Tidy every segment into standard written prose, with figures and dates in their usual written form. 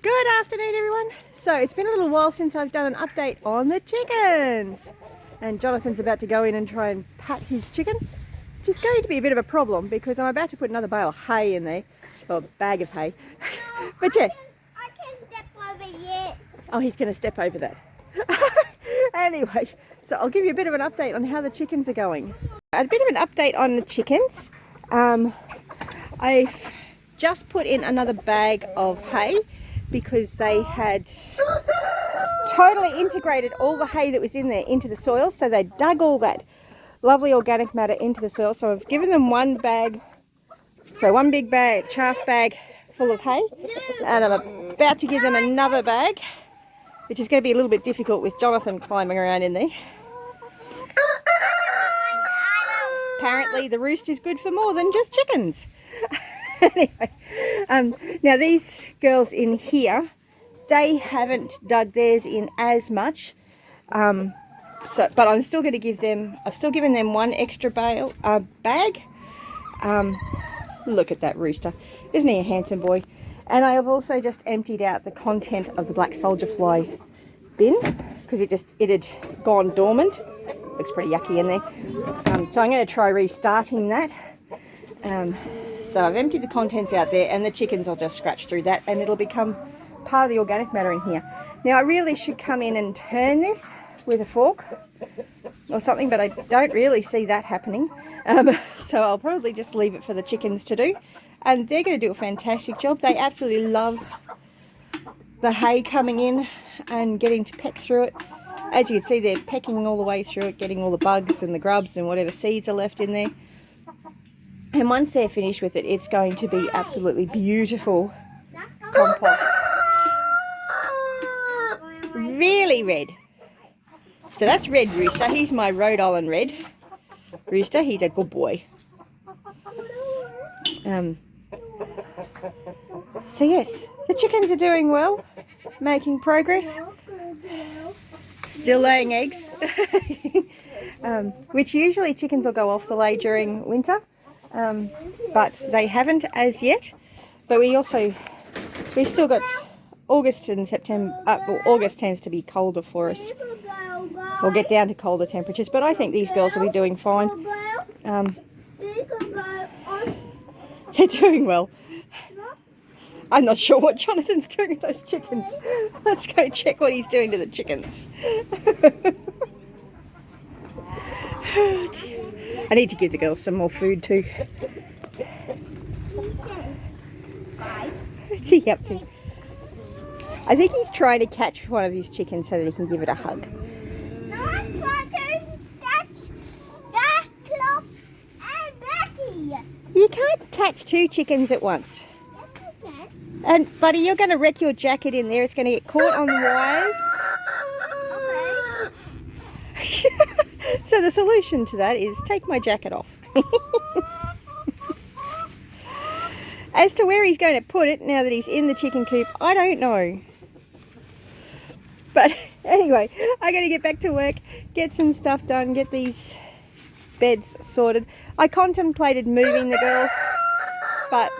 Good afternoon, everyone. So it's been a little while since I've done an update on the chickens, and Jonathan's about to go in and try and pat his chicken, which is going to be a bit of a problem because I'm about to put another bale of hay in there, or bag of hay. But yeah, I can step over, yes. Oh, he's going to step over that. Anyway, so I'll give you a bit of an update on how the chickens are going. A bit of an update on the chickens. I've just put in another bag of hay because they had totally integrated all the hay that was in there into the soil. So they dug all that lovely organic matter into the soil. So I've given them one bag, so one big bag, chaff bag full of hay, and I'm about to give them another bag, which is going to be a little bit difficult with Jonathan climbing around in there. Apparently the roost is good for more than just chickens. Anyway, now these girls in here, they haven't dug theirs in as much, but I'm still going to give them, I've still given them one extra bag. Look at that rooster, isn't he a handsome boy? And I have also just emptied out the content of the black soldier fly bin because it had gone dormant. Looks pretty yucky in there. So I'm going to try restarting that. So I've emptied the contents out there, and the chickens will just scratch through that and it'll become part of the organic matter in here. Now I really should come in and turn this with a fork or something, but I don't really see that happening. So I'll probably just leave it for the chickens to do, and they're going to do a fantastic job. They absolutely love the hay coming in and getting to peck through it. As you can see, they're pecking all the way through it, getting all the bugs and the grubs and whatever seeds are left in there. And once they're finished with it, it's going to be absolutely beautiful compost. Really red. So that's Red Rooster. He's my Rhode Island Red Rooster. He's a good boy. So yes, the chickens are doing well, making progress. Still laying eggs. Which usually chickens will go off the lay during winter. But they haven't as yet. But we've still got August and September. Well, August tends to be colder for us. We'll get down to colder temperatures, but I think these girls will be doing fine. They're doing well. I'm not sure what Jonathan's doing with those chickens. Let's go check what he's doing to the chickens. I need to give the girls some more food too. What's he up to? I think he's trying to catch one of his chickens so that he can give it a hug. No, I'm trying to catch Clop and Becky. You can't catch two chickens at once. Yes, you can. And buddy, you're going to wreck your jacket in there. It's going to get caught on the wires. Okay. So the solution to that is take my jacket off. As to where he's going to put it now that he's in the chicken coop, I don't know. But anyway, I'm going to get back to work, get some stuff done, get these beds sorted. I contemplated moving the girls, but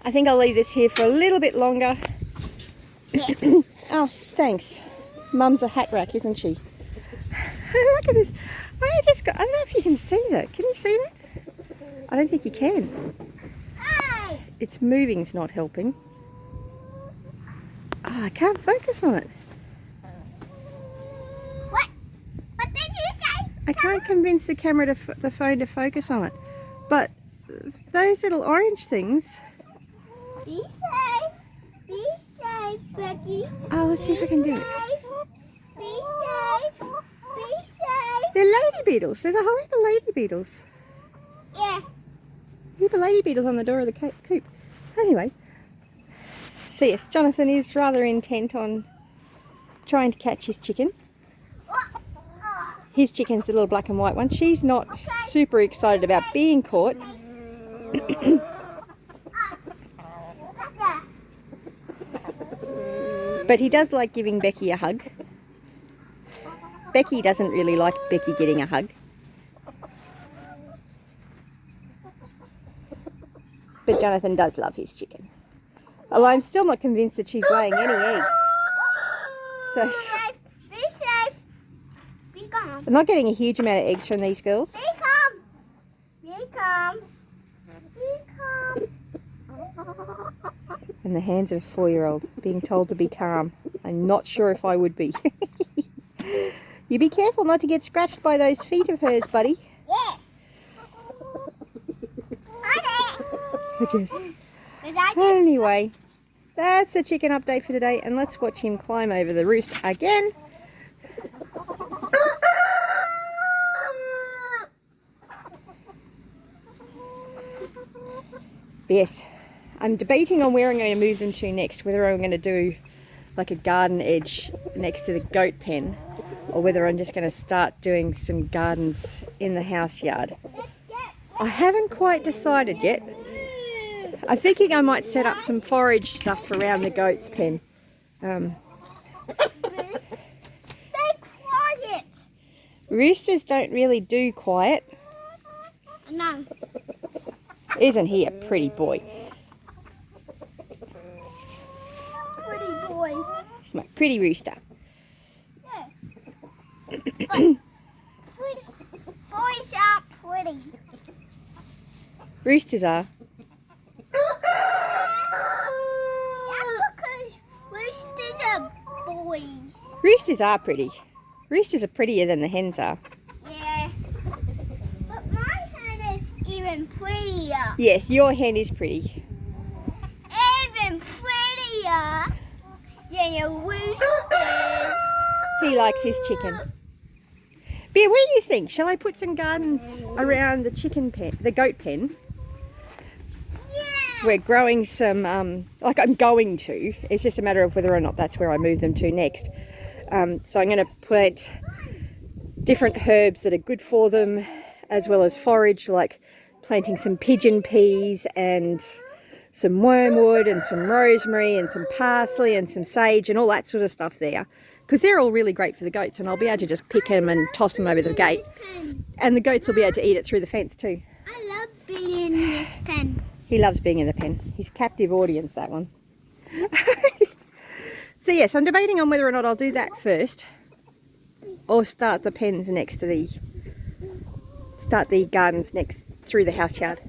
I think I'll leave this here for a little bit longer. Oh, thanks. Mum's a hat rack, isn't she? Look at this. I don't know if you can see that. Can you see that? I don't think you can. Hey. Its moving's not helping. Oh, I can't focus on it. What did you say? I can't convince the camera the phone to focus on it. But those little orange things. Be safe. Be safe, Becky. Oh, let's see if I can do it. Be safe. Be safe. They're lady beetles. There's a whole heap of lady beetles. Yeah. A heap of lady beetles on the door of the coop. Anyway. So yes, Jonathan is rather intent on trying to catch his chicken. His chicken's the little black and white one. She's not super excited about being caught. But he does like giving Becky a hug. Becky doesn't really like Becky getting a hug. But Jonathan does love his chicken. Although I'm still not convinced that she's laying any eggs. So Be safe. Be calm. I'm not getting a huge amount of eggs from these girls. Be calm. Be calm. Be calm. In the hands of a 4-year-old, being told to be calm. I'm not sure if I would be. You be careful not to get scratched by those feet of hers, buddy. Yeah. Just... Is that it? Anyway, that's the chicken update for today, and let's watch him climb over the roost again. Yes, I'm debating on where I'm going to move them to next, whether I'm going to do like a garden edge next to the goat pen, or whether I'm just going to start doing some gardens in the house yard. I haven't quite decided yet. I'm thinking I might set up some forage stuff around the goat's pen. Be quiet. Roosters don't really do quiet. No. Isn't he a pretty boy? Pretty boy. He's my pretty rooster. Yeah. But boys aren't pretty. Roosters are. That's because roosters are boys. Roosters are pretty. Roosters are prettier than the hens are. Yeah. But my hen is even prettier. Yes, your hen is pretty. Even prettier than a rooster. He likes his chicken. Bear, what do you think? Shall I put some gardens around the chicken pen, the goat pen? Yeah. We're growing some, like I'm going to. It's just a matter of whether or not that's where I move them to next. So I'm going to plant different herbs that are good for them, as well as forage, like planting some pigeon peas and some wormwood and some rosemary and some parsley and some sage and all that sort of stuff there. Because they're all really great for the goats, and I'll be able to just pick them and toss them over the gate. And the goats will be able to eat it through the fence too. I love being in this pen. He loves being in the pen. He's a captive audience, that one. So yes, I'm debating on whether or not I'll do that first, or start the pens next to the, start the gardens next through the house yard.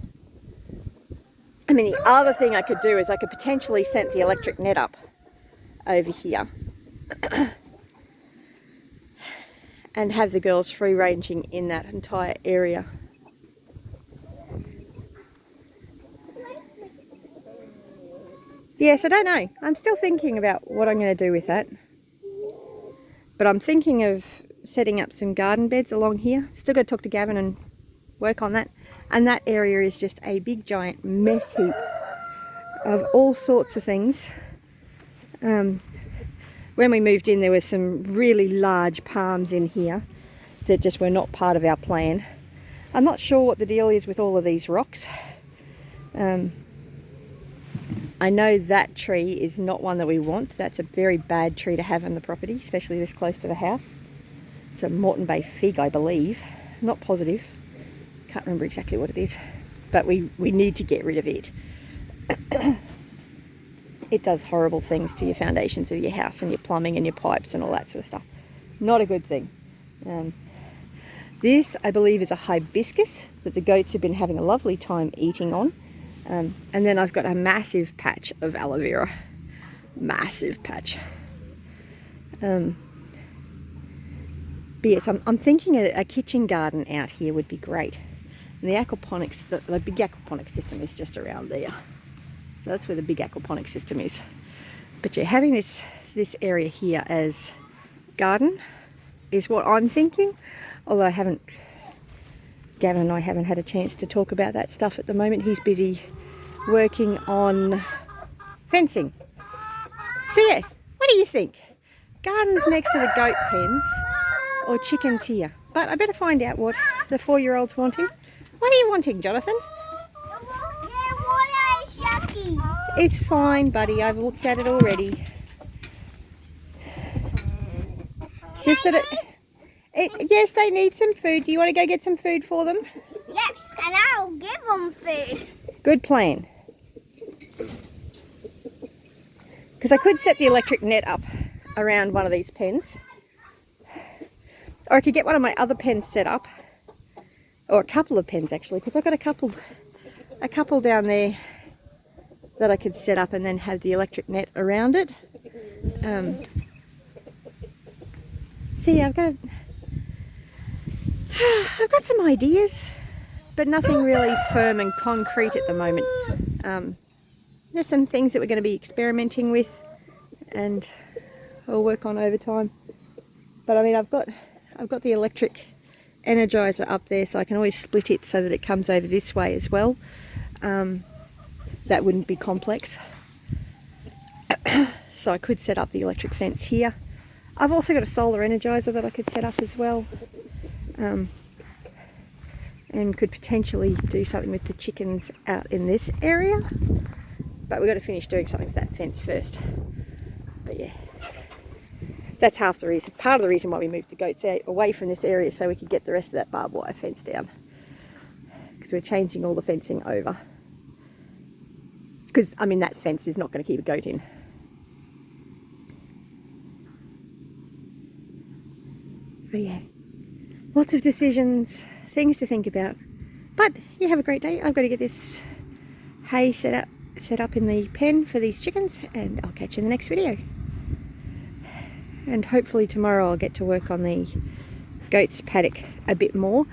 I mean, the other thing I could do is I could potentially set the electric net up over here and have the girls free ranging in that entire area. Yes, I don't know. I'm still thinking about what I'm going to do with that. But I'm thinking of setting up some garden beds along here. Still got to talk to Gavin and work on that. And that area is just a big giant mess heap of all sorts of things. When we moved in, there were some really large palms in here that just were not part of our plan. I'm not sure what the deal is with all of these rocks. I know that tree is not one that we want. That's a very bad tree to have on the property, especially this close to the house. It's a Moreton Bay fig, I believe. Not positive. Can't remember exactly what it is. But we need to get rid of it. It does horrible things to your foundations of your house and your plumbing and your pipes and all that sort of stuff. Not a good thing. This, I believe, is a hibiscus that the goats have been having a lovely time eating on. And then I've got a massive patch of aloe vera. Massive patch. But yes, I'm thinking a kitchen garden out here would be great. And the aquaponics, the big aquaponics system is just around there. So that's where the big aquaponics system is. But yeah, having this area here as garden is what I'm thinking. Although Gavin and I haven't had a chance to talk about that stuff at the moment. He's busy working on fencing. So yeah, what do you think? Gardens next to the goat pens or chickens here? But I better find out what the 4-year-old's wanting. What are you wanting, Jonathan? It's fine, buddy. I've looked at it already. It's just that yes, they need some food. Do you want to go get some food for them? Yes, and I'll give them food. Good plan. because I could set the electric net up around one of these pens, or I could get one of my other pens set up, or a couple of pens actually, because I've got a couple down there that I could set up and then have the electric net around it. So yeah, I've got some ideas, but nothing really firm and concrete at the moment. There's some things that we're going to be experimenting with and I'll work on over time. But I mean, I've got the electric energizer up there, so I can always split it so that it comes over this way as well. That wouldn't be complex. So I could set up the electric fence here. I've also got a solar energizer that I could set up as well. And could potentially do something with the chickens out in this area. But we've got to finish doing something with that fence first. But yeah, that's half the reason, part of the reason why we moved the goats out away from this area, so we could get the rest of that barbed wire fence down. Because we're changing all the fencing over. Because, I mean, that fence is not going to keep a goat in. But yeah, lots of decisions, things to think about. But you have a great day. I've got to get this hay set up in the pen for these chickens, and I'll catch you in the next video. And hopefully tomorrow I'll get to work on the goats paddock a bit more.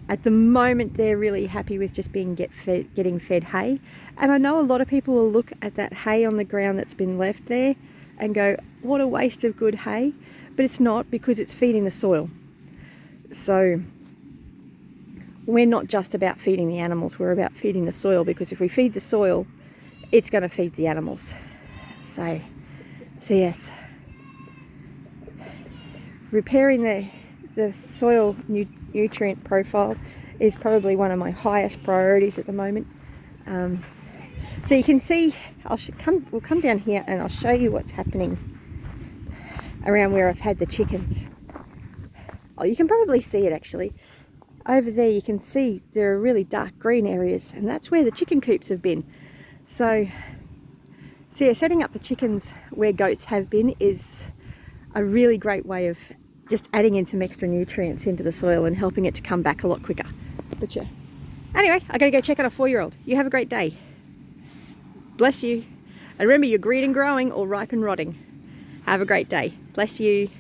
At the moment they're really happy with just getting fed hay, and I know a lot of people will look at that hay on the ground that's been left there and go, what a waste of good hay. But it's not, because it's feeding the soil. So we're not just about feeding the animals, we're about feeding the soil, because if we feed the soil, it's going to feed the animals. So yes, repairing the soil nutrient profile is probably one of my highest priorities at the moment. So you can see, we'll come down here and I'll show you what's happening around where I've had the chickens. Oh, you can probably see it actually. Over there you can see there are really dark green areas, and that's where the chicken coops have been. So yeah, setting up the chickens where goats have been is a really great way of just adding in some extra nutrients into the soil and helping it to come back a lot quicker. But yeah, anyway, I gotta go check on a 4-year-old. You have a great day. Bless you. And remember, you're green and growing or ripe and rotting. Have a great day. Bless you.